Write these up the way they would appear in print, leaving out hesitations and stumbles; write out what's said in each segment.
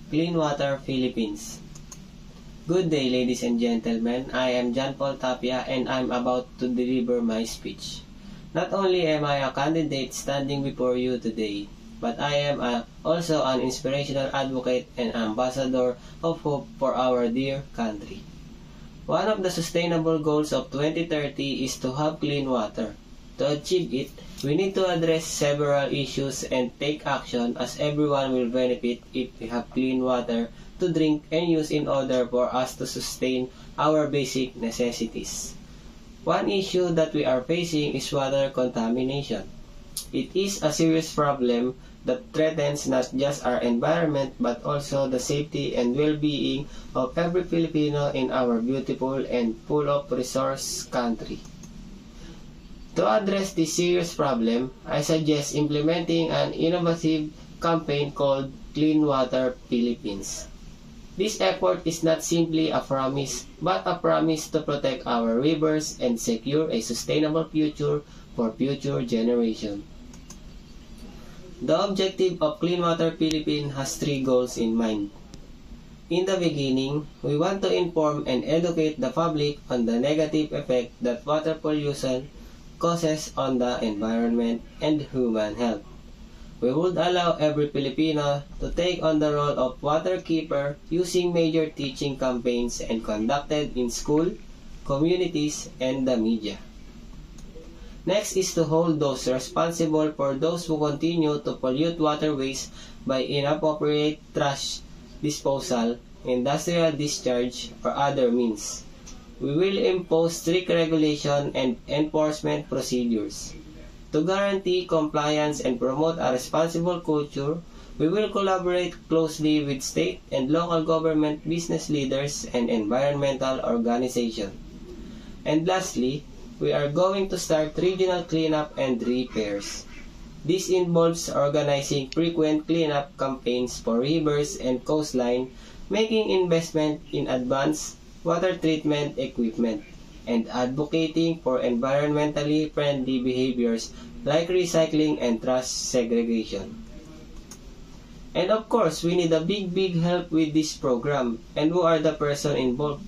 Clean Water Philippines. Good day, ladies and gentlemen. I am John Paul Tapia and I'm about to deliver my speech. Not only am I a candidate standing before you today, but I am also an inspirational advocate and ambassador of hope for our dear country. One of the sustainable goals of 2030 is to have clean water. To achieve it, we need to address several issues and take action, as everyone will benefit if we have clean water to drink and use in order for us to sustain our basic necessities. One issue that we are facing is water contamination. It is a serious problem that threatens not just our environment but also the safety and well-being of every Filipino in our beautiful and full of resource country. To address this serious problem, I suggest implementing an innovative campaign called Clean Water Philippines. This effort is not simply a promise, but a promise to protect our rivers and secure a sustainable future for future generations. The objective of Clean Water Philippines has three goals in mind. In the beginning, we want to inform and educate the public on the negative effect that water pollution causes on the environment and human health. We would allow every Filipino to take on the role of water keeper using major teaching campaigns and conducted in school, communities, and the media. Next is to hold those responsible for those who continue to pollute waterways by inappropriate trash disposal, industrial discharge, or other means. We will impose strict regulation and enforcement procedures. To guarantee compliance and promote a responsible culture, we will collaborate closely with state and local government, business leaders, and environmental organizations. And lastly, we are going to start regional cleanup and repairs. This involves organizing frequent cleanup campaigns for rivers and coastline, making investment in advanced water treatment equipment, and advocating for environmentally friendly behaviors like recycling and trash segregation. And of course, we need a big help with this program. And who are the person involved?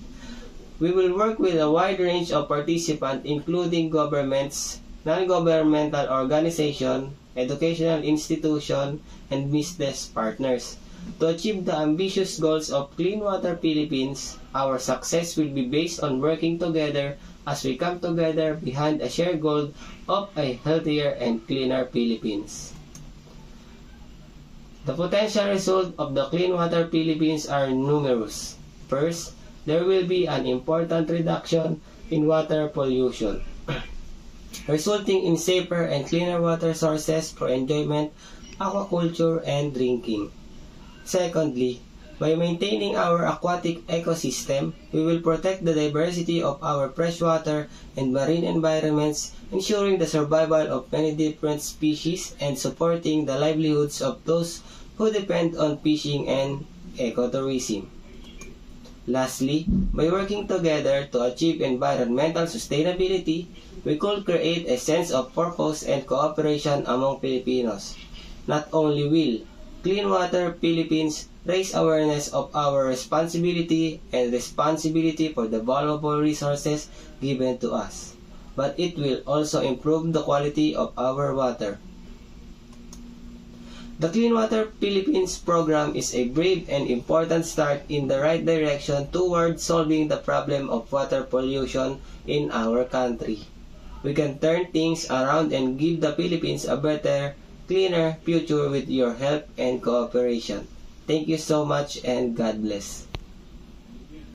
We will work with a wide range of participants, including governments, non-governmental organizations, educational institutions, and business partners. To achieve the ambitious goals of Clean Water Philippines, our success will be based on working together as we come together behind a shared goal of a healthier and cleaner Philippines. The potential results of the Clean Water Philippines are numerous. First, there will be an important reduction in water pollution, resulting in safer and cleaner water sources for enjoyment, aquaculture, and drinking. Secondly, by maintaining our aquatic ecosystem, we will protect the diversity of our freshwater and marine environments, ensuring the survival of many different species and supporting the livelihoods of those who depend on fishing and ecotourism. Lastly, by working together to achieve environmental sustainability, we could create a sense of purpose and cooperation among Filipinos. Not only will Clean Water Philippines raise awareness of our responsibility and responsibility for the valuable resources given to us, but it will also improve the quality of our water. The Clean Water Philippines program is a brave and important start in the right direction toward solving the problem of water pollution in our country. We can turn things around and give the Philippines a better, cleaner future with your help and cooperation. Thank you so much and God bless.